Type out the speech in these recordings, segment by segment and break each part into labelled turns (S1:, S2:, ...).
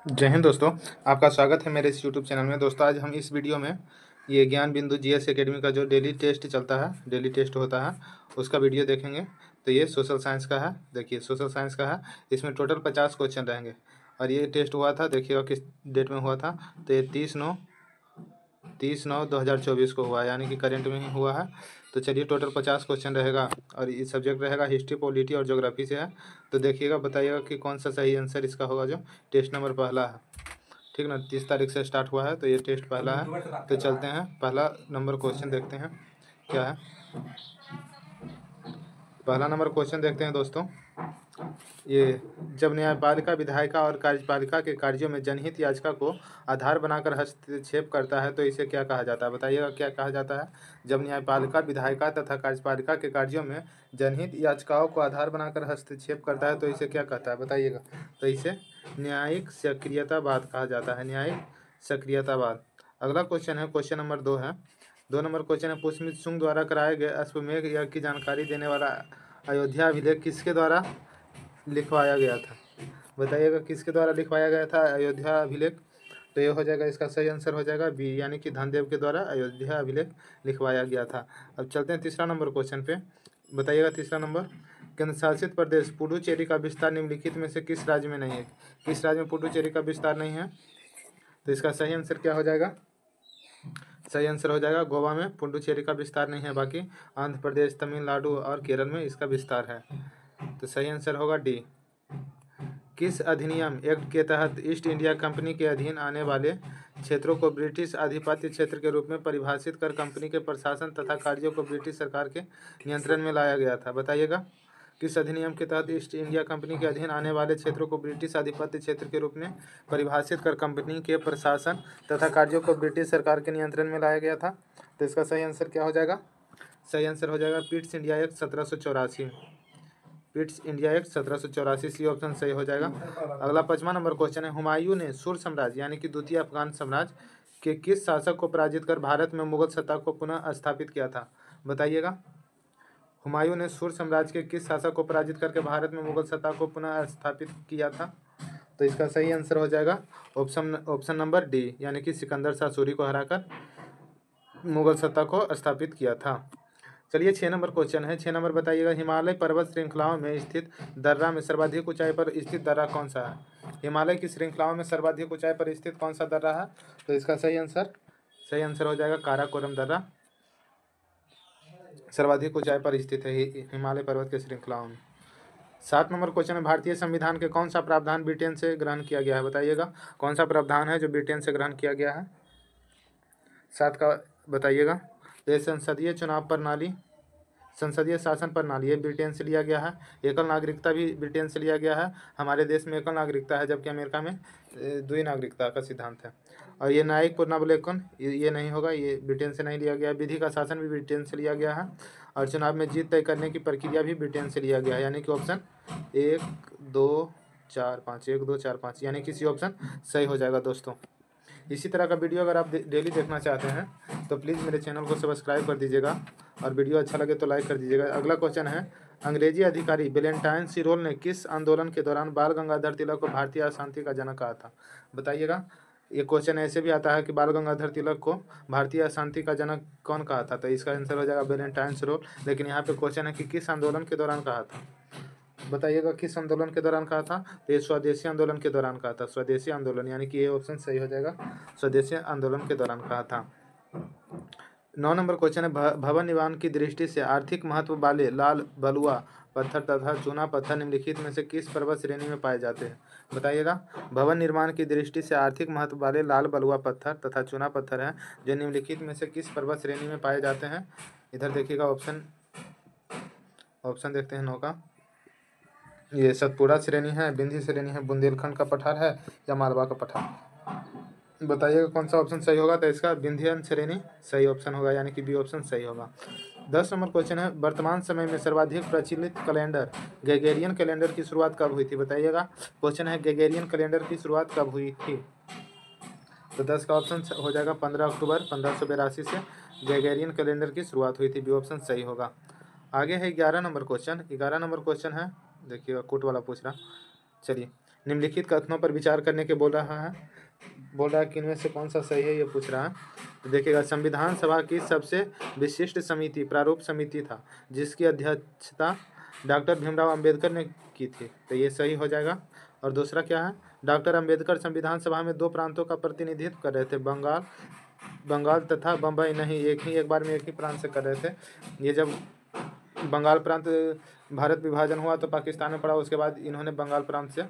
S1: जय हिंद दोस्तों। आपका स्वागत है मेरे इस यूट्यूब चैनल में। दोस्तों आज हम इस वीडियो में ये ज्ञान बिंदु जीएस एकेडमी का जो डेली टेस्ट चलता है, डेली टेस्ट होता है, उसका वीडियो देखेंगे। तो ये सोशल साइंस का है। देखिए सोशल साइंस का है, इसमें टोटल 50 क्वेश्चन रहेंगे और ये टेस्ट हुआ था, देखिएगा किस डेट में हुआ था। तो ये 30/9/2024 को हुआ, यानी कि करेंट में ही हुआ है। तो चलिए टोटल 50 क्वेश्चन रहेगा और ये सब्जेक्ट रहेगा हिस्ट्री, पॉलिटी और ज्योग्राफी से है। तो देखिएगा, बताइएगा कि कौन सा सही आंसर इसका होगा। जो टेस्ट नंबर पहला है, ठीक ना, 30 तारीख से स्टार्ट हुआ है, तो ये टेस्ट पहला है। तो चलते हैं, पहला नंबर क्वेश्चन देखते हैं क्या है। पहला नंबर क्वेश्चन देखते हैं दोस्तों। ये जब न्यायपालिका, विधायिका और कार्यपालिका के कार्यों में जनहित याचिका को आधार बनाकर हस्तक्षेप करता है तो इसे क्या कहा जाता है। बताइएगा क्या कहा जाता है। जब न्यायपालिका, विधायिका तथा कार्यपालिका के कार्यों में जनहित याचिकाओं को आधार बनाकर हस्तक्षेप करता है तो इसे क्या कहता है, बताइएगा। तो इसे न्यायिक सक्रियतावाद कहा जाता है, न्यायिक सक्रियतावाद। अगला क्वेश्चन है, क्वेश्चन नंबर 2 है। 2 नंबर क्वेश्चन है, पुष्पमित्र शुंग द्वारा कराए गए अश्वमेध यज्ञ की जानकारी देने वाला अयोध्या अभिलेख किसके द्वारा लिखवाया गया था। बताइएगा किसके द्वारा लिखवाया गया था अयोध्या अभिलेख। तो ये हो जाएगा, इसका सही आंसर हो जाएगा बी, यानी कि धनदेव के द्वारा अयोध्या अभिलेख लिखवाया गया था। अब चलते हैं तीसरा नंबर क्वेश्चन पे। बताइएगा तीसरा नंबर, केंद्र शासित प्रदेश पुडुचेरी का विस्तार निम्नलिखित में से किस राज्य में नहीं है। किस राज्य में पुडुचेरी का विस्तार नहीं है। तो इसका सही आंसर क्या हो जाएगा। सही आंसर हो जाएगा गोवा में पुडुचेरी का विस्तार नहीं है, बाकी आंध्र प्रदेश, तमिलनाडु और केरल में इसका विस्तार है। तो सही आंसर होगा डी। किस अधिनियम एक्ट के तहत ईस्ट इंडिया कंपनी के अधीन आने वाले क्षेत्रों को ब्रिटिश आधिपत्य क्षेत्र के रूप में परिभाषित कर कंपनी के प्रशासन तथा कार्यों को ब्रिटिश सरकार के नियंत्रण में लाया गया था। बताइएगा किस अधिनियम के तहत ईस्ट इंडिया कंपनी के अधीन आने वाले क्षेत्रों को ब्रिटिश आधिपत्य क्षेत्र के रूप में परिभाषित कर कंपनी के प्रशासन तथा कार्यों को ब्रिटिश सरकार के नियंत्रण में लाया गया था। तो इसका सही आंसर क्या हो जाएगा। सही आंसर हो जाएगा Pitt's India act 1784। Pitt's India act 1784, C option सही हो जाएगा। अगला 5वां नंबर क्वेश्चन है, हुमायूं ने सुर साम्राज्य यानी कि द्वितीय अफगान साम्राज्य के किस शासक को पराजित कर भारत में मुगल सत्ता को पुनः स्थापित किया था। बताइएगा हुमायूं ने सुर साम्राज्य के किस शासक को पराजित करके भारत में मुगल सत्ता को पुनः स्थापित किया था। तो इसका सही आंसर हो जाएगा ऑप्शन नंबर डी, यानी कि सिकंदर शाह सूरी को हराकर मुगल सत्ता को स्थापित किया था। चलिए 6 नंबर क्वेश्चन है। 6 नंबर बताइएगा, हिमालय पर्वत श्रृंखलाओं में स्थित दर्रा में सर्वाधिक ऊंचाई पर स्थित दर्रा कौन सा है। हिमालय की श्रृंखलाओं में सर्वाधिक ऊंचाई पर स्थित कौन सा दर्रा है। तो इसका सही आंसर हो जाएगा काराकोरम दर्रा सर्वाधिक ऊंचाई पर स्थित है हिमालय पर्वत की श्रृंखलाओं में। 7 नंबर क्वेश्चन है, भारतीय संविधान के कौन सा प्रावधान ब्रिटेन से ग्रहण किया गया है। बताइएगा कौन सा प्रावधान है जो ब्रिटेन से ग्रहण किया गया है। 7 का बताइएगा। ये संसदीय चुनाव प्रणाली, संसदीय शासन प्रणाली, ये ब्रिटेन से लिया गया है। एकल नागरिकता भी ब्रिटेन से लिया गया है। हमारे देश में एकल नागरिकता है, जबकि अमेरिका में द्वि नागरिकता का सिद्धांत है। और ये न्यायिक पुनरावलोकन ये नहीं होगा, ये ब्रिटेन से नहीं लिया गया। विधि का शासन भी ब्रिटेन से लिया गया है और चुनाव में जीत तय करने की प्रक्रिया भी ब्रिटेन से लिया गया है, यानी कि ऑप्शन 1 2 4 5, 1 2 4 5, यानी कि सी ऑप्शन सही हो जाएगा दोस्तों। इसी तरह का वीडियो अगर आप डेली देखना चाहते हैं तो प्लीज़ मेरे चैनल को सब्सक्राइब कर दीजिएगा और वीडियो अच्छा लगे तो लाइक कर दीजिएगा। अगला क्वेश्चन है, अंग्रेजी अधिकारी वेलेंटाइन सिरोल ने किस आंदोलन के दौरान बाल गंगाधर तिलक को भारतीय अशांति का जनक कहा था। बताइएगा। ये क्वेश्चन ऐसे भी आता है कि बाल गंगाधर तिलक को भारतीय अशांति का जनक कौन कहा था। तो इसका आंसर हो जाएगा वेलेंटाइन सिरोल, लेकिन यहाँ पे क्वेश्चन है कि किस आंदोलन के दौरान कहा था। बताइएगा किस आंदोलन के दौरान कहा था। तो ये स्वदेशी आंदोलन के दौरान कहा था, स्वदेशी आंदोलन, यानी कि ये ऑप्शन सही हो जाएगा, स्वदेशी आंदोलन के दौरान कहा था। 9 नंबर क्वेश्चन है, भवन निर्माण की दृष्टि से आर्थिक महत्व वाले लाल बलुआ पत्थर तथा चूना पत्थर निम्नलिखित में से किस पर्वत श्रेणी में पाए जाते हैं। बताइएगा भवन निर्माण की दृष्टि से आर्थिक महत्व वाले लाल बलुआ पत्थर तथा चूना पत्थर है जो निम्नलिखित में से किस पर्वत श्रेणी में पाए जाते हैं। इधर देखिएगा ऑप्शन देखते हैं 9 का। ये सतपुड़ा श्रेणी है, बिंदी श्रेणी है, बुंदेलखंड का पठार है या मालवा का पठार। बताइएगा कौन सा ऑप्शन सही होगा। तो इसका विंध्यन श्रेणी सही ऑप्शन होगा, यानी कि बी ऑप्शन सही होगा। 10 नंबर क्वेश्चन है, वर्तमान समय में सर्वाधिक प्रचलित कैलेंडर ग्रेगोरियन कैलेंडर की शुरुआत कब हुई थी। बताइएगा क्वेश्चन है ग्रेगोरियन कैलेंडर की शुरुआत कब हुई थी। तो 10 का ऑप्शन हो जाएगा 15 अक्टूबर 1582 से ग्रेगोरियन कैलेंडर की शुरुआत हुई थी, बी ऑप्शन सही होगा। आगे है 11 नंबर क्वेश्चन। 11 नंबर क्वेश्चन है, देखिएगा कोट वाला पूछ रहा। चलिए निम्नलिखित कथनों पर विचार करने के बोल रहा है कि इनमें से कौन सा सही है, ये पूछ रहा है। तो देखिएगा, संविधान सभा की सबसे विशिष्ट समिति प्रारूप समिति था, जिसकी अध्यक्षता डॉक्टर भीमराव अंबेडकर ने की थी, तो ये सही हो जाएगा। और दूसरा क्या है, डॉक्टर अंबेडकर संविधान सभा में दो प्रांतों का प्रतिनिधित्व कर रहे थे, बंगाल तथा बम्बई, नहीं एक बार में एक ही प्रांत से कर रहे थे। ये जब बंगाल प्रांत भारत विभाजन हुआ तो पाकिस्तान में पड़ा, उसके बाद इन्होंने बंगाल प्रांत से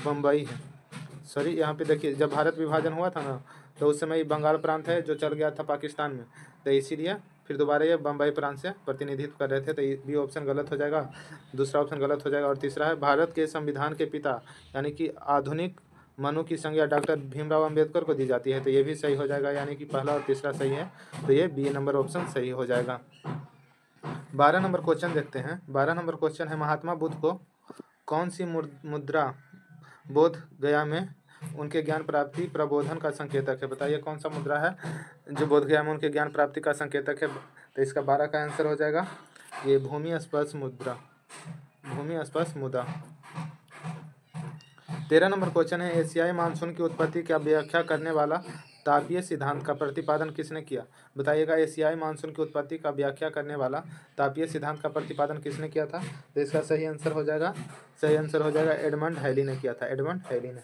S1: बम्बई है, सॉरी यहाँ पे देखिए, जब भारत विभाजन हुआ था ना, तो उस समय बंगाल प्रांत है जो चल गया था पाकिस्तान में, तो इसीलिए फिर दोबारा ये बम्बई प्रांत से प्रतिनिधित्व कर रहे थे, तो बी ऑप्शन गलत हो जाएगा, दूसरा ऑप्शन गलत हो जाएगा। और तीसरा है, भारत के संविधान के पिता यानी कि आधुनिक मनु की संज्ञा डॉक्टर भीमराव अंबेडकर को दी जाती है, तो ये भी सही हो जाएगा, यानी कि पहला और तीसरा सही है, तो ये बी नंबर ऑप्शन सही हो जाएगा। 12 नंबर क्वेश्चन देखते हैं। 12 नंबर क्वेश्चन है, महात्मा बुद्ध को कौन सी मुद्रा बोध गया में उनके ज्ञान प्राप्ति प्रबोधन का संकेतक है? बताइए कौन सा मुद्रा है जो बोध गया में उनके ज्ञान प्राप्ति का संकेतक है? तो इसका 12 का आंसर हो जाएगा ये भूमि स्पर्श मुद्रा, भूमि स्पर्श मुद्रा। 13 नंबर क्वेश्चन है, एशियाई मानसून की उत्पत्ति का व्याख्या करने वाला तापीय सिद्धांत का प्रतिपादन किसने किया? बताइएगा, एशियाई मानसून की उत्पत्ति का व्याख्या करने वाला तापीय सिद्धांत का प्रतिपादन किसने किया था? तो इसका सही आंसर हो जाएगा एडमंड हैली ने किया था, एडमंड हैली ने।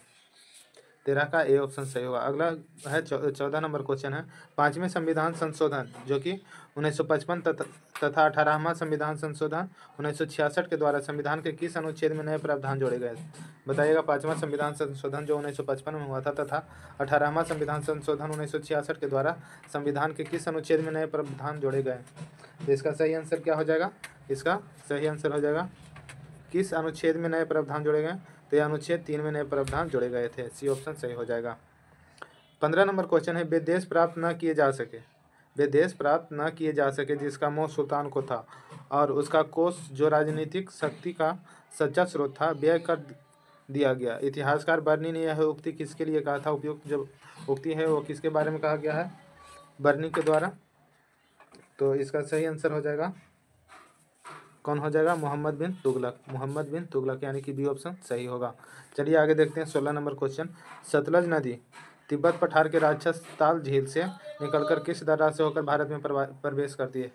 S1: 13 का ए ऑप्शन सही होगा। अगला है 14 नंबर क्वेश्चन है, 5वें संविधान संशोधन जो कि 1955 तथा 18वां संविधान संशोधन 1966 के द्वारा संविधान के किस अनुच्छेद में नए प्रावधान जोड़े गए? बताइएगा, 5वां संविधान संशोधन जो 1955 में हुआ था तथा 18वां संविधान संशोधन 1966 के द्वारा संविधान के किस अनुच्छेद में नए प्रावधान जोड़े गए? तो इसका सही आंसर क्या हो जाएगा? इसका सही आंसर हो जाएगा किस अनुच्छेद में नए प्रावधान जोड़े गए? तो यह अनुच्छेद 3 में नए प्रावधान जोड़े गए थे, सी ऑप्शन सही हो जाएगा। 15 नंबर क्वेश्चन है, विदेश प्राप्त न किए जा सके जिसका मोह सुल्तान को था और उसका कोष जो राजनीतिक शक्ति का सच्चा स्रोत था व्यय कर दिया गया। इतिहासकार बर्नी ने यह उक्ति किसके लिए कहा था? उपयुक्त जो उक्ति है वो किसके बारे में कहा गया है? बर्नी के द्वारा। तो इसका सही आंसर हो जाएगा, कौन हो जाएगा? मोहम्मद बिन तुगलक, यानी कि बी ऑप्शन सही होगा। चलिए आगे देखते हैं 16 नंबर क्वेश्चन, सतलज नदी तिब्बत पठार के राक्षस ताल झील से निकलकर किस दर्रा से होकर भारत में प्रवेश करती है?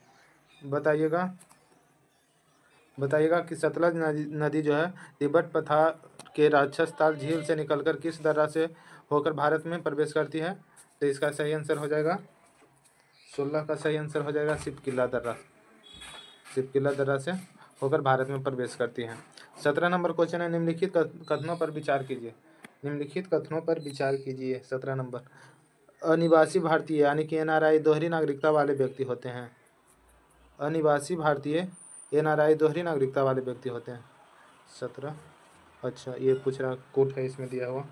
S1: बताइएगा कि सतलज नदी जो है तिब्बत पठार के राक्षस ताल झील से निकलकर किस दर्रा से होकर भारत में प्रवेश करती है? तो इसका सही आंसर हो जाएगा 16 का सही आंसर हो जाएगा सिपकिला दर्रा से होकर भारत में प्रवेश करती हैं। 17 नंबर क्वेश्चन है, निम्नलिखित कथनों पर विचार कीजिए। 17 नंबर, अनिवासी भारतीय यानी कि एनआरआई दोहरी नागरिकता वाले व्यक्ति होते हैं। अनिवासी भारतीय एनआरआई दोहरी नागरिकता वाले व्यक्ति होते हैं। 17, अच्छा ये पूछ रहा, कोट है इसमें दिया हुआ,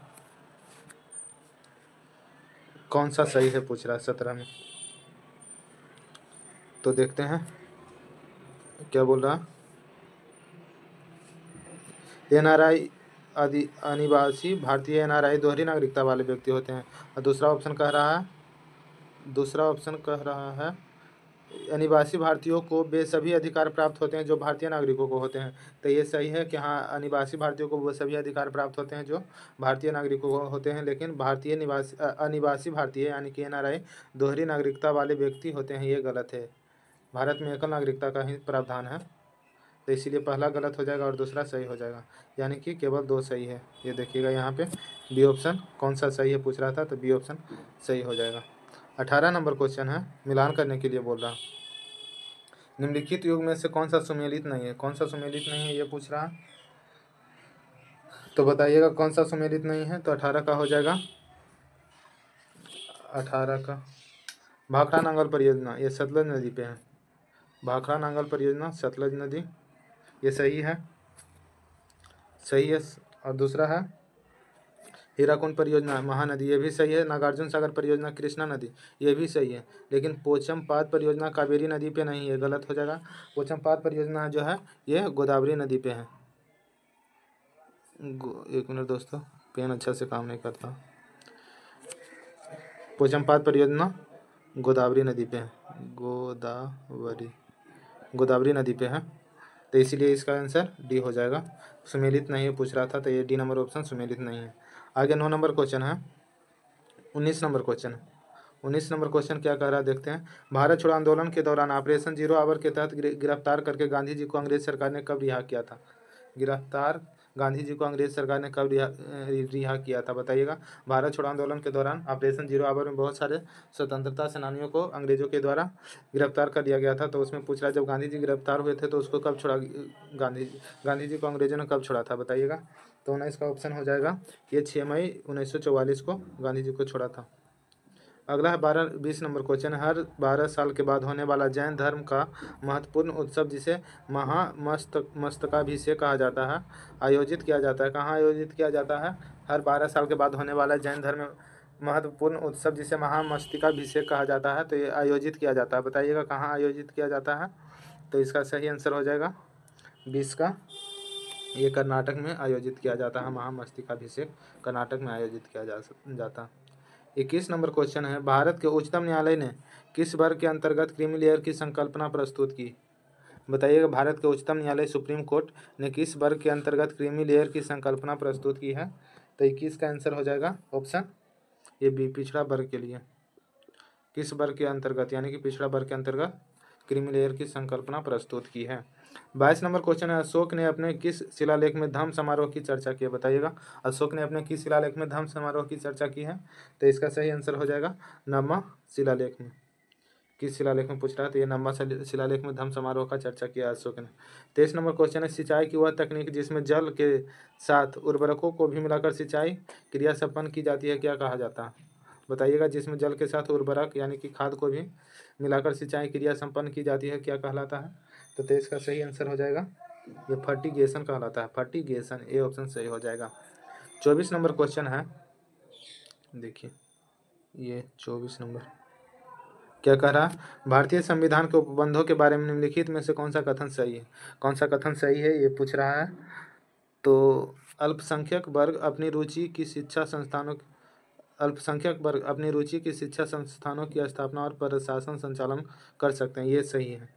S1: कौन सा सही है पूछ रहा है 17 में। तो देखते हैं क्या बोल रहा, एनआरआई अनिवासी भारतीय एनआरआई दोहरी नागरिकता वाले व्यक्ति होते हैं। और दूसरा ऑप्शन कह रहा है अनिवासी भारतीयों को वे सभी अधिकार प्राप्त होते हैं जो भारतीय नागरिकों को होते हैं। तो ये सही है कि हाँ, अनिवासी भारतीयों को वो सभी अधिकार प्राप्त होते हैं जो भारतीय नागरिकों को होते हैं, लेकिन अनिवासी भारतीय यानी कि एनआरआई दोहरी नागरिकता वाले व्यक्ति होते हैं, ये गलत है। भारत में एकल नागरिकता का ही प्रावधान है, तो इसीलिए पहला गलत हो जाएगा और दूसरा सही हो जाएगा, यानी कि केवल 2 सही है। ये देखिएगा यहाँ पे बी ऑप्शन कौन सा सही है पूछ रहा था, तो बी ऑप्शन सही हो जाएगा। 18 नंबर क्वेश्चन है, मिलान करने के लिए बोल रहा, निम्नलिखित युग में से कौन सा सुमेलित नहीं है ये पूछ रहा, तो बताइएगा कौन सा सुमेलित नहीं है? तो 18 का हो जाएगा, 18 का भाखड़ा नांगल परियोजना, ये सतलज नदी पे है। भाखड़ा नांगल परियोजना सतलज नदी, ये सही है। और दूसरा है हीराकुंड परियोजना महानदी, ये भी सही है। नागार्जुन सागर परियोजना कृष्णा नदी, ये भी सही है। लेकिन पोचमपाद परियोजना कावेरी नदी पे नहीं है, गलत हो जाएगा। पोचमपाद परियोजना जो है ये गोदावरी नदी पे है। एक मिनट दोस्तों, पेन अच्छा से काम नहीं करता। पोचमपाद परियोजना गोदावरी नदी पे है, गोदावरी नदी पे है, तो इसीलिए इसका आंसर डी हो जाएगा। सुमेलित नहीं है पूछ रहा था, तो ये डी नंबर ऑप्शन सुमेलित नहीं है। आगे 9 नंबर क्वेश्चन है। 19 नंबर क्वेश्चन है। 19 नंबर क्वेश्चन क्या कह रहा है देखते हैं। भारत छोड़ो आंदोलन के दौरान ऑपरेशन जीरो आवर के तहत गिरफ्तार करके गांधी जी को अंग्रेज सरकार ने कब रिहा किया था? गिरफ्तार गांधी जी को अंग्रेज सरकार ने कब रिहा किया था बताइएगा। भारत छोड़ो आंदोलन के दौरान ऑपरेशन जीरो आवर में बहुत सारे स्वतंत्रता सेनानियों को अंग्रेजों के द्वारा गिरफ्तार कर लिया गया था। तो उसमें पूछ रहा है जब गांधी जी गिरफ्तार हुए थे तो उसको कब छोड़ा, गांधी जी को अंग्रेजों ने कब छोड़ा था बताइएगा। तो 19 का ऑप्शन हो जाएगा, ये 6 मई 1944 को गांधी जी को छोड़ा था। अगला है 20 नंबर क्वेश्चन। हर 12 साल के बाद होने वाला जैन धर्म का महत्वपूर्ण उत्सव जिसे महामस्तकाभिषेक कहा जाता है आयोजित किया जाता है, कहाँ आयोजित किया जाता है? हर 12 साल के बाद होने वाला जैन धर्म महत्वपूर्ण उत्सव जिसे महामस्तकाभिषेक कहा जाता है, तो ये आयोजित किया जाता है। बताइएगा कहाँ आयोजित किया जाता है? तो इसका सही आंसर हो जाएगा 20 का, ये कर्नाटक में आयोजित किया जाता है। महामस्तकाभिषेक कर्नाटक में आयोजित किया जाता है। 21 नंबर क्वेश्चन है। भारत के उच्चतम न्यायालय ने किस वर्ग के अंतर्गत क्रीमी लेयर की संकल्पना प्रस्तुत की? बताइएगा भारत के उच्चतम न्यायालय सुप्रीम कोर्ट ने किस वर्ग के अंतर्गत क्रीमी लेयर की संकल्पना प्रस्तुत की है? तो 21 का आंसर हो जाएगा ऑप्शन ये बी, पिछड़ा वर्ग के लिए। किस वर्ग के अंतर्गत, यानी कि पिछड़ा वर्ग के अंतर्गत क्रीमी लेयर की संकल्पना प्रस्तुत की है। 22 नंबर क्वेश्चन है। अशोक ने अपने किस शिलालेख में धम्म समारोह की चर्चा की है? बताइएगा अशोक ने अपने किस शिलालेख में धम्म समारोह की चर्चा की है? तो इसका सही आंसर हो जाएगा नवमा शिलालेख में। किस शिलालेख में पूछ रहा है? तो ये नवमा शिलालेख में धम्म समारोह का चर्चा किया अशोक ने। 23 नंबर क्वेश्चन है। सिंचाई की वह तकनीक जिसमें जल के साथ उर्वरकों को भी मिलाकर सिंचाई क्रिया संपन्न की जाती है, क्या कहा जाता है? बताइएगा जिसमें जल के साथ उर्वरक यानी कि खाद को भी मिलाकर सिंचाई क्रिया संपन्न की जाती है, क्या कहलाता है? तो 23 का सही आंसर हो जाएगा, ये फर्टिगेशन कहलाता है। फर्टिगेशन, ए ऑप्शन सही हो जाएगा। 24 नंबर क्वेश्चन है। देखिए ये 24 नंबर क्या कह रहा है। भारतीय संविधान के उपबंधों के बारे में निम्नलिखित में से कौन सा कथन सही है? कौन सा कथन सही है ये पूछ रहा है। तो अल्पसंख्यक वर्ग अपनी रुचि की शिक्षा संस्थानों अल्पसंख्यक वर्ग अपनी रुचि की शिक्षा संस्थानों की स्थापना और प्रशासन संचालन कर सकते हैं, ये सही है।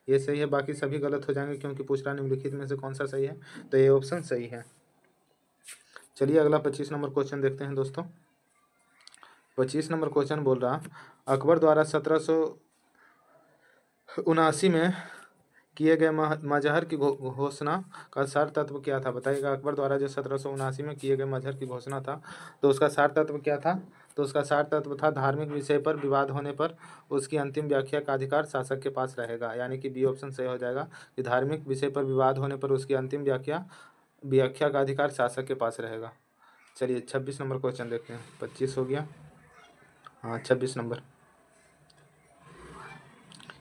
S1: ये सही है, बाकी सभी गलत हो जाएंगे क्योंकि पूछ रहा निम्नलिखित में से कौन सा सही है। तो ये ऑप्शन सही है। चलिए अगला 25 नंबर क्वेश्चन देखते हैं दोस्तों। 25 नंबर क्वेश्चन बोल रहा अकबर द्वारा 1779 में किए गए मजहर की घोषणा का सार तत्व क्या था? बताइएगा अकबर द्वारा जो 1779 में किए गए मजहर की घोषणा था, तो उसका सार तत्व क्या था? तो उसका सार तत्व था धार्मिक विषय पर विवाद होने पर उसकी अंतिम व्याख्या का अधिकार शासक के पास रहेगा, यानी कि बी ऑप्शन सही हो जाएगा कि धार्मिक विषय पर विवाद होने पर उसकी अंतिम व्याख्या का अधिकार शासक के पास रहेगा। चलिए 26 नंबर क्वेश्चन देखते हैं। 25 हो गया, हाँ 26 नंबर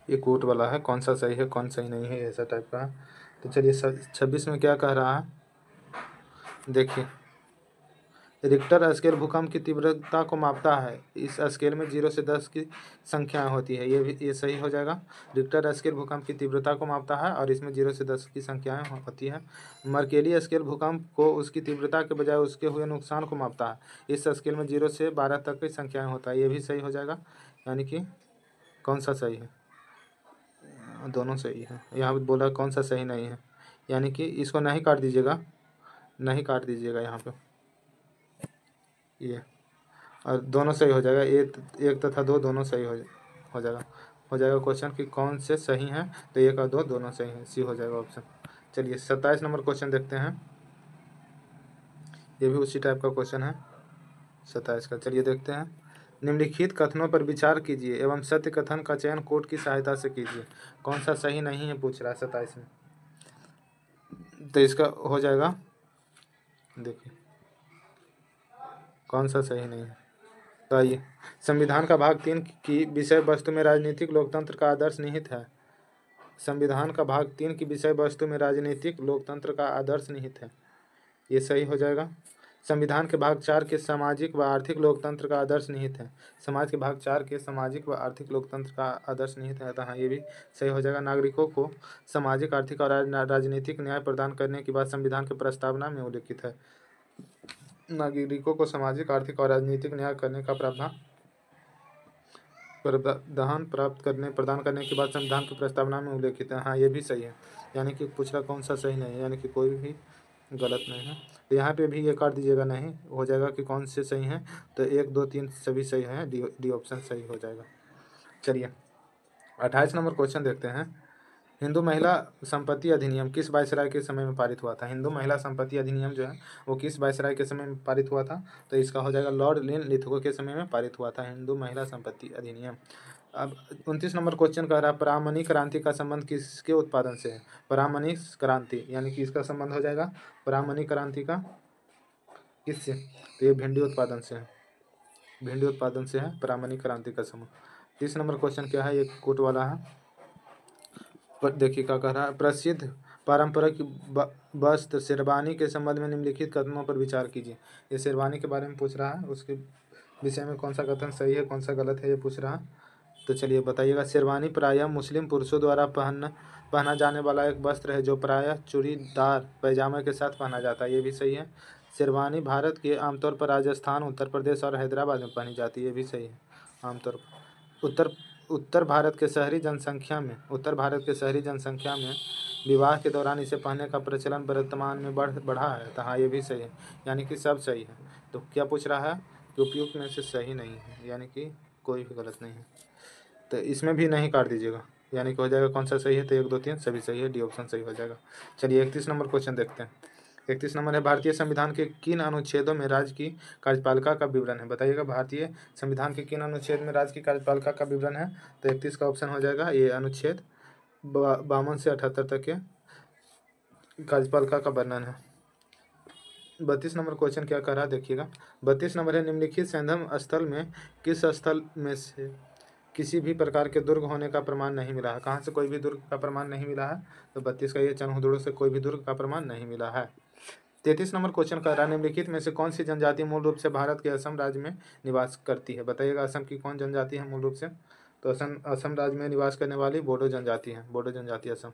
S1: ये कोट वाला है, कौन सा सही है कौन सही नहीं है ऐसा टाइप का है। तो चलिए 26 में क्या कह रहा है देखिए। रिक्टर स्केल भूकंप की तीव्रता को मापता है। इस स्केल में 0 से 10 की संख्याएं होती है, ये सही हो जाएगा। रिक्टर स्केल भूकंप की तीव्रता को मापता है और इसमें 0 से 10 की संख्याएं होती है। मर्केली स्केल भूकंप को उसकी तीव्रता के बजाय उसके हुए नुकसान को मापता है। इस स्केल में 0 से 12 तक की संख्याएं होता है, ये भी सही हो जाएगा। यानी कि कौन सा सही है? दोनों सही है। यहाँ पे बोला कौन सा सही नहीं है, यानी कि इसको नहीं काट दीजिएगा, नहीं काट दीजिएगा यहाँ पे ये, और दोनों सही हो जाएगा। एक तथा दो दोनों सही हो जाएगा क्वेश्चन कि कौन से सही हैं। तो 1 और 2 दोनों सही हैं, सी हो जाएगा ऑप्शन। चलिए 27 नंबर क्वेश्चन देखते हैं। ये भी उसी टाइप का क्वेश्चन है 27 का। चलिए देखते हैं। निम्नलिखित कथनों पर विचार कीजिए एवं सत्य कथन का चयन कोड की सहायता से कीजिए। कौन सा सही नहीं है पूछ रहा है 27 में। तो इसका हो जाएगा, देखिए कौन सा सही नहीं है। तो आइए, संविधान का भाग 3 की विषय वस्तु में राजनीतिक लोकतंत्र का आदर्श निहित है। संविधान का भाग 3 की विषय वस्तु में राजनीतिक लोकतंत्र का आदर्श निहित है, ये सही हो जाएगा। संविधान के भाग 4 के सामाजिक व आर्थिक लोकतंत्र का आदर्श निहित है। समाज के भाग 4 के सामाजिक व आर्थिक लोकतंत्र का आदर्श निहित है, तो हाँ ये भी सही हो जाएगा। नागरिकों को सामाजिक, आर्थिक और राजनीतिक न्याय प्रदान करने की बात संविधान की प्रस्तावना में उल्लिखित है। नागरिकों को सामाजिक, आर्थिक और राजनीतिक न्याय करने का प्रावधान प्रदान करने की बात संविधान की प्रस्तावना में उल्लेखित है, हाँ ये भी सही है। यानी कि पूछ रहा कौन सा सही नहीं है, यानी कि कोई भी गलत नहीं है। तो यहाँ पे भी ये काट दीजिएगा, नहीं हो जाएगा कि कौन से सही हैं। तो 1 2 3 सभी सही हैं, डी ऑप्शन सही हो जाएगा। चलिए 28 नंबर क्वेश्चन देखते हैं। हिंदू महिला संपत्ति अधिनियम किस वायसराय के समय में पारित हुआ था? हिंदू महिला संपत्ति अधिनियम जो है वो किस वायसराय के समय में पारित हुआ था? तो इसका हो जाएगा लॉर्ड लिनलिथगो के समय में पारित हुआ था हिंदू महिला संपत्ति अधिनियम। अब 29 नंबर क्वेश्चन कह रहा है परामनी क्रांति का संबंध किसके उत्पादन से है? परामनी क्रांति यानी कि इसका संबंध हो जाएगा परामनी क्रांति का किससे? तो ये भिंडी उत्पादन से है, भिंडी उत्पादन से है परामनी क्रांति का संबंध। 30 नंबर क्वेश्चन क्या है? ये कोट वाला है। पर देखिए क्या कह रहा है, प्रसिद्ध पारंपरिक वस्त्र शेरवानी के संबंध में निम्नलिखित कथनों पर विचार कीजिए। ये शेरवानी के बारे में पूछ रहा है, उसके विषय में कौन सा कथन सही है कौन सा गलत है ये पूछ रहा है। तो चलिए बताइएगा। शेरवानी प्रायः मुस्लिम पुरुषों द्वारा पहना जाने वाला एक वस्त्र है जो प्रायः चूड़ीदार पैजामे के साथ पहना जाता है, ये भी सही है। शेरवानी भारत के आमतौर पर राजस्थान, उत्तर प्रदेश और हैदराबाद में पहनी जाती है, ये भी सही है आमतौर पर। उत्तर भारत के शहरी जनसंख्या में विवाह के दौरान इसे पहनने का प्रचलन वर्तमान में बढ़ा है। तो हाँ ये भी सही है, यानी कि सब सही है। तो क्या पूछ रहा है कि उपयुक्त में से सही नहीं है, यानी कि कोई भी गलत नहीं है। तो इसमें भी नहीं काट दीजिएगा, यानी कि हो जाएगा कौन सा सही है? तो 1 2 3 सभी सही है, डी ऑप्शन सही हो जाएगा। चलिए 31 नंबर क्वेश्चन देखते हैं। 31 नंबर है भारतीय संविधान के किन अनुच्छेदों में राज्य की कार्यपालिका का विवरण है? बताइएगा भारतीय संविधान के किन अनुच्छेद में राज्य की कार्यपालिका का विवरण है? तो 31 का ऑप्शन हो जाएगा ये अनुच्छेद 52 से 78 तक के कार्यपालिका का वर्णन है। 32 नंबर क्वेश्चन क्या कर रहा है देखिएगा। 32 नंबर है निम्नलिखित सैंधव स्थल में किस स्थल में से किसी भी प्रकार के दुर्ग होने का प्रमाण नहीं मिला है? कहाँ से कोई भी दुर्ग का प्रमाण नहीं मिला है? तो 32 का ये चनहुदड़ो से कोई भी दुर्ग का प्रमाण नहीं मिला है। 33 नंबर क्वेश्चन कर रहा है निम्नलिखित में से कौन सी जनजाति मूल रूप से भारत के असम राज्य में निवास करती है? बताइएगा असम की कौन जनजाति है मूल रूप से? तो असम राज्य में निवास करने वाली बोडो जनजाति है, बोडो जनजाति असम।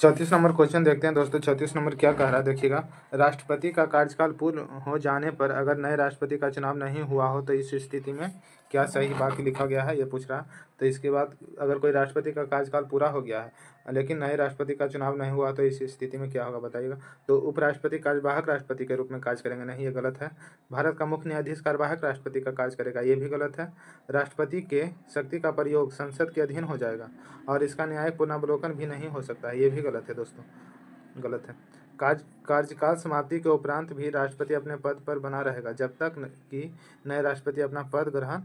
S1: 34 नंबर क्वेश्चन देखते हैं दोस्तों। 34 नंबर क्या कह रहा है देखिएगा। राष्ट्रपति का कार्यकाल पूर्ण हो जाने पर अगर नए राष्ट्रपति का चुनाव नहीं हुआ हो तो इस स्थिति में क्या सही वाक्य लिखा गया है ये पूछ रहा है। तो इसके बाद अगर कोई राष्ट्रपति का कार्यकाल पूरा हो गया है लेकिन नए राष्ट्रपति का चुनाव नहीं हुआ तो इस स्थिति में क्या होगा बताइएगा। तो उपराष्ट्रपति कार्यवाहक राष्ट्रपति के रूप में कार्य करेंगे, नहीं ये गलत है। भारत का मुख्य न्यायाधीश कार्यवाहक राष्ट्रपति का कार्य करेगा, ये भी गलत है। राष्ट्रपति के शक्ति का प्रयोग संसद के अधीन हो जाएगा और इसका न्यायिक पुनर्वलोकन भी नहीं हो सकता है, ये भी गलत है दोस्तों, गलत है। कार्यकाल समाप्ति के उपरांत भी राष्ट्रपति अपने पद पर बना रहेगा जब तक कि नए राष्ट्रपति अपना पद ग्रहण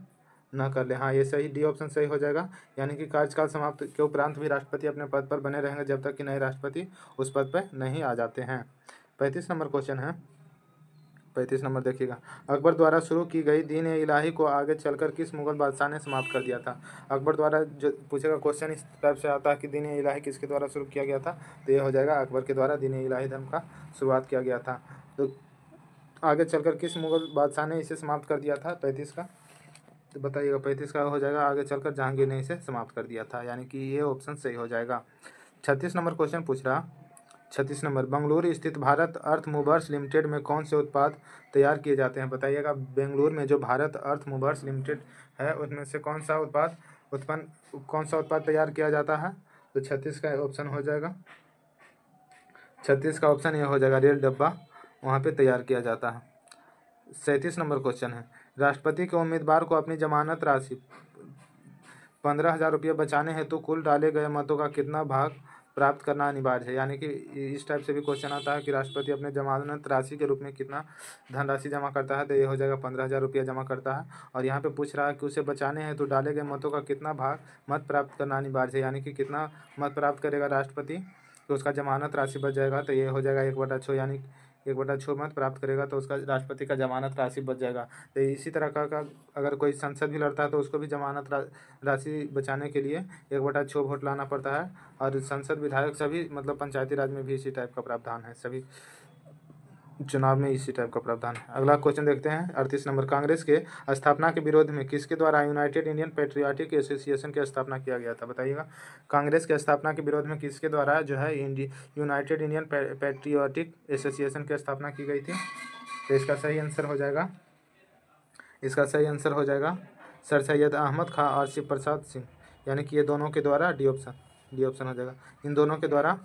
S1: न कर ले। हाँ ये सही, डी ऑप्शन सही हो जाएगा, यानी कि कार्यकाल समाप्त के उपरांत भी राष्ट्रपति अपने पद पर बने रहेंगे जब तक कि नए राष्ट्रपति उस पद पर नहीं आ जाते हैं। 35 नंबर क्वेश्चन है। 35 नंबर देखिएगा। अकबर द्वारा शुरू की गई दीन-ए-इलाही को आगे चलकर किस मुगल बादशाह ने समाप्त कर दिया था? अकबर द्वारा जो पूछेगा क्वेश्चन इस टाइप से आता है कि दीन-ए-इलाही किसके द्वारा शुरू किया गया था? तो ये हो जाएगा अकबर के द्वारा दीन-ए-इलाही धर्म का शुरुआत किया गया था। तो आगे चलकर किस मुगल बादशाह ने इसे समाप्त कर दिया था 35 का? तो बताइएगा 35 का हो जाएगा आगे चलकर जहांगीर ने इसे समाप्त कर दिया था, यानी कि ये ऑप्शन सही हो जाएगा। 36 नंबर क्वेश्चन पूछ रहा। 36 नंबर बेंगलुरु स्थित भारत अर्थ मूवर्स लिमिटेड में कौन से उत्पाद तैयार किए जाते हैं? बताइएगा बेंगलुरु में जो भारत अर्थ मूवर्स लिमिटेड है उसमें से कौन सा उत्पाद तैयार किया जाता है? तो 36 का ऑप्शन हो जाएगा, 36 का ऑप्शन ये हो जाएगा रेल डब्बा, वहाँ पे तैयार किया जाता है। 37 नंबर क्वेश्चन है राष्ट्रपति के उम्मीदवार को अपनी जमानत राशि 15,000 रुपये बचाने हेतु कुल डाले गए मतों का कितना भाग प्राप्त करना अनिवार्य है? यानी कि इस टाइप से भी क्वेश्चन आता है कि राष्ट्रपति अपने जमानत राशि के रूप में कितना धनराशि जमा करता है? तो ये हो जाएगा 15,000 रुपया जमा करता है। और यहाँ पे पूछ रहा है कि उसे बचाने हेतु डाले गए मतों का कितना भाग मत प्राप्त करना अनिवार्य है, यानी कि कितना मत प्राप्त करेगा राष्ट्रपति तो उसका जमानत राशि बच जाएगा। तो ये हो जाएगा 1/6, यानी 1/6 मत प्राप्त करेगा तो उसका राष्ट्रपति का जमानत राशि बच जाएगा। तो इसी तरह का अगर कोई संसद भी लड़ता है तो उसको भी जमानत राशि बचाने के लिए 1/6 वोट लाना पड़ता है। और संसद विधायक सभी मतलब पंचायती राज में भी इसी टाइप का प्रावधान है, सभी चुनाव में इसी टाइप का प्रावधान है। अगला क्वेश्चन देखते हैं 38 नंबर। कांग्रेस के स्थापना के विरोध में किसके द्वारा यूनाइटेड इंडियन पैट्रियाटिक एसोसिएशन की स्थापना किया गया था? बताइएगा कांग्रेस के स्थापना के विरोध में किसके द्वारा जो है यूनाइटेड इंडियन पैट्रियाटिक एसोसिएशन की स्थापना की गई थी? तो इसका सही आंसर हो जाएगा सर सैयद अहमद खां और शिव प्रसाद सिंह, यानी कि ये दोनों के द्वारा डी ऑप्शन हो जाएगा। इन दोनों के द्वारा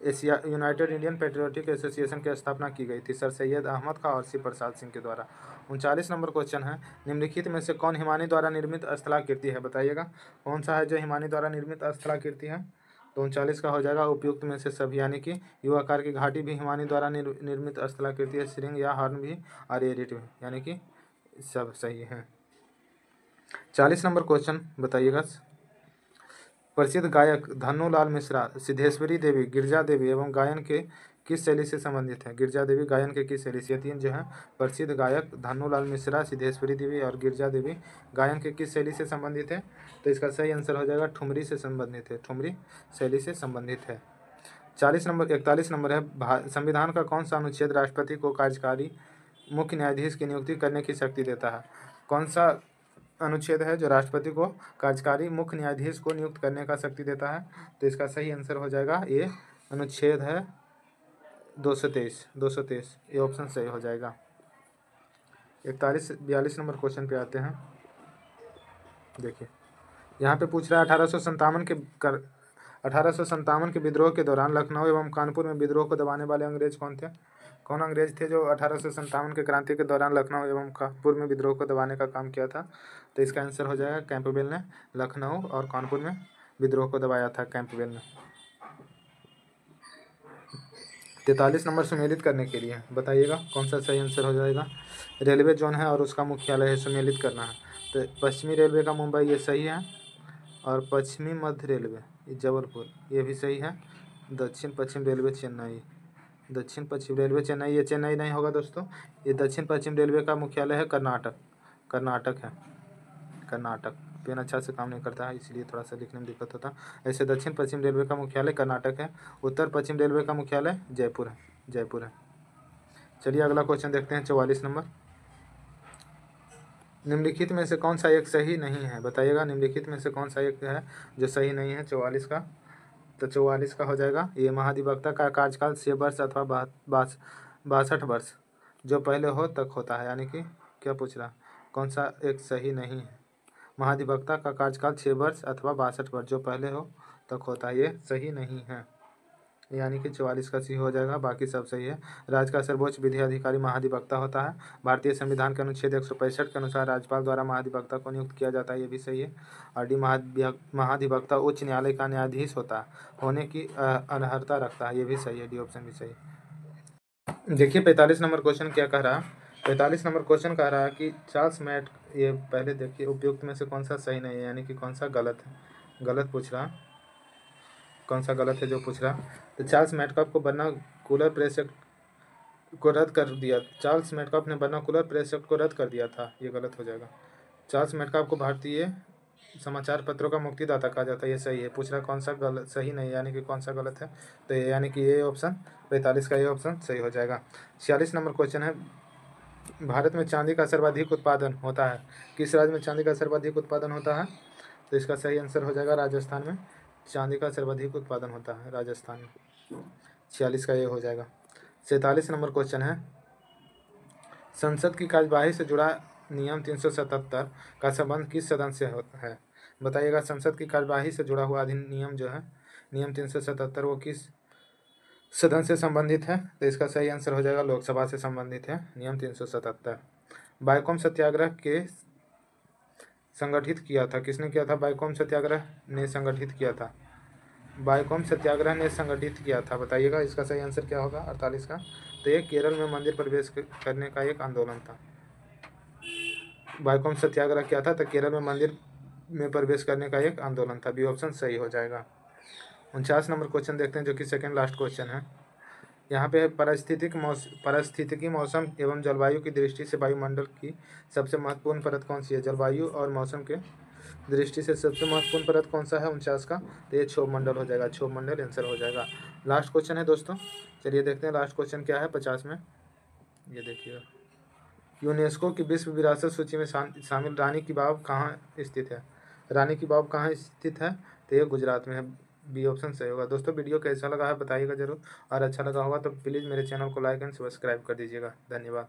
S1: Asia United Indian patriotic association की स्थापना की गई थी? सर सैयद अहमद खां और सी प्रसाद सिंह के द्वारा। 39 नंबर क्वेश्चन है, निम्नलिखित में से कौन हिमानी द्वारा निर्मित स्थलाकृति है? बताइएगा कौन सा है जो हिमानी द्वारा निर्मित स्थलाकृति है? तो 39 का हो जाएगा उपयुक्त में से सभी, यानी कि यू आकार की घाटी भी हिमानी द्वारा निर्मित स्थलाकृति है, श्रृंग या हॉर्न भी और एरिट भी, यानी कि सब सही है। 40 नंबर क्वेश्चन बताइएगा, प्रसिद्ध गायक धन्नूलाल मिश्रा सिद्धेश्वरी देवी, गिरजा देवी एवं गायन के किस शैली से संबंधित है? गिरजा देवी गायन के किस शैली से? ये तीन जो है प्रसिद्ध गायक धन्नूलाल मिश्रा, सिद्धेश्वरी देवी और गिरजा देवी गायन के किस शैली से संबंधित है? तो इसका सही आंसर हो जाएगा ठुमरी से संबंधित है, ठुमरी शैली से संबंधित है। 41 नंबर है, संविधान का कौन सा अनुच्छेद राष्ट्रपति को कार्यकारी मुख्य न्यायाधीश की नियुक्ति करने की शक्ति देता है? कौन सा अनुच्छेद है जो राष्ट्रपति को कार्यकारी मुख्य न्यायाधीश को नियुक्त करने का शक्ति देता है? तो इसका सही आंसर हो जाएगा ये अनुच्छेद है 223, ये ऑप्शन सही हो जाएगा। 42 नंबर क्वेश्चन पे आते हैं। देखिए यहाँ पे पूछ रहा है 1857 के विद्रोह के दौरान लखनऊ एवं कानपुर में विद्रोह को दबाने वाले अंग्रेज कौन थे? कौन अंग्रेज थे जो 1857 के क्रांति के दौरान लखनऊ एवं कानपुर में विद्रोह को दबाने का काम किया था? तो इसका आंसर हो जाएगा कैंपबेल ने लखनऊ और कानपुर में विद्रोह को दबाया था, कैंपबेल ने। 43 नंबर सुमेलित करने के लिए बताइएगा कौन सा सही आंसर हो जाएगा? रेलवे जोन है और उसका मुख्यालय है, सुमेलित करना है। तो पश्चिमी रेलवे का मुंबई, ये सही है, और पश्चिमी मध्य रेलवे ये जबलपुर, ये भी सही है। दक्षिण पश्चिम रेलवे चेन्नई, दक्षिण पश्चिम रेलवे चेन्नई, ये चेन्नई नहीं होगा दोस्तों, ये दक्षिण पश्चिम रेलवे का मुख्यालय है कर्नाटक, कर्नाटक है, कर्नाटक। पेन अच्छा से काम नहीं करता है इसलिए थोड़ा सा लिखने में दिक्कत होता है। ऐसे दक्षिण पश्चिम रेलवे का मुख्यालय कर्नाटक है। उत्तर पश्चिम रेलवे का मुख्यालय जयपुर है, जयपुर है। चलिए अगला क्वेश्चन देखते हैं, 44 नंबर। निम्नलिखित में से कौन सा एक सही नहीं है? बताइएगा निम्नलिखित में से कौन सा एक है जो सही नहीं है 44 का? तो 44 का हो जाएगा, ये महाधिवक्ता का कार्यकाल 6 वर्ष अथवा 62 वर्ष जो पहले हो तक होता है, यानी कि क्या पूछ रहा, कौन सा एक सही नहीं है? महाधिवक्ता का कार्यकाल 6 वर्ष अथवा 62 वर्ष जो पहले हो तक होता है, ये सही नहीं है, यानी कि 44 का सही हो जाएगा, बाकी सब सही है। राज्य का सर्वोच्च विधि अधिकारी महाधिवक्ता होता है। भारतीय संविधान के अनुच्छेद 165 के अनुसार राज्यपाल द्वारा महाधिवक्ता को नियुक्त किया जाता है, ये भी सही है। और डी महाधिवक्ता उच्च न्यायालय का न्यायाधीश होने की अनर्हता रखता है, ये भी सही है, डी ऑप्शन भी सही है। देखिए 45 नंबर क्वेश्चन क्या कह रहा है? 45 नंबर क्वेश्चन कह रहा है कि चार्ल्स मैट, ये पहले देखिए उपयुक्त में से कौन सा सही नहीं है, यानी कि कौन सा गलत है, गलत पूछ रहा, कौन सा गलत है जो पूछ रहा। तो चार्ल्स मैटकॉफ को वर्नाकुलर प्रेस एक्ट को रद्द कर दिया, चार्ल्स मैटकॉफ ने वर्नाकुलर प्रेस एक्ट को रद्द कर दिया था, ये गलत हो जाएगा। चार्ल्स मैटकॉफ को भारतीय समाचार पत्रों का मुक्तिदाता कहा जाता है, ये सही है। पूछ रहा कौन सा गलत सही नहीं, यानी कि कौन सा गलत है, तो ये यानी कि ये ऑप्शन 45 का ये ऑप्शन सही हो जाएगा। 46 नंबर क्वेश्चन है, भारत में चांदी का सर्वाधिक उत्पादन होता है, किस राज्य में चांदी का सर्वाधिक उत्पादन होता है? तो इसका सही आंसर हो जाएगा राजस्थान में चांदी का सर्वाधिक उत्पादन होता है, राजस्थान में। 46 का ये हो जाएगा। 47 नंबर क्वेश्चन है, संसद की कार्यवाही से जुड़ा नियम 377 का संबंध किस सदन से होता है? बताइएगा संसद की कार्यवाही से जुड़ा हुआ अधिनियम जो है नियम 377 वो किस सदन से संबंधित है? तो इसका सही आंसर हो जाएगा लोकसभा से संबंधित है नियम 377। बायकॉम सत्याग्रह के संगठित किया था, किसने किया था? बायकॉम सत्याग्रह ने संगठित किया था, बायकॉम सत्याग्रह ने संगठित किया था। बताइएगा इसका सही आंसर क्या होगा 48 का? तो ये केरल में मंदिर प्रवेश करने का एक आंदोलन था। बायकॉम सत्याग्रह क्या था? तो केरल में मंदिर में प्रवेश करने का एक आंदोलन था, बी ऑप्शन सही हो जाएगा। 49 नंबर क्वेश्चन देखते हैं जो कि सेकेंड लास्ट क्वेश्चन है। यहाँ पे पारिस्थितिकी मौसम एवं जलवायु की दृष्टि से वायुमंडल की सबसे महत्वपूर्ण परत कौन सी है? जलवायु और मौसम के दृष्टि से सबसे महत्वपूर्ण परत कौन सा है 49 का? तो ये क्षोभ मंडल हो जाएगा, क्षोभ मंडल आंसर हो जाएगा। लास्ट क्वेश्चन है दोस्तों, चलिए देखते हैं लास्ट क्वेश्चन क्या है 50 में। ये देखिएगा, यूनेस्को की विश्व विरासत सूची में शामिल रानी की बाव कहाँ स्थित है? रानी की बाव कहाँ स्थित है? तो ये गुजरात में है, बी ऑप्शन सही होगा। दोस्तों वीडियो कैसा लगा है बताइएगा जरूर, और अच्छा लगा होगा तो प्लीज़ मेरे चैनल को लाइक एंड सब्सक्राइब कर दीजिएगा। धन्यवाद।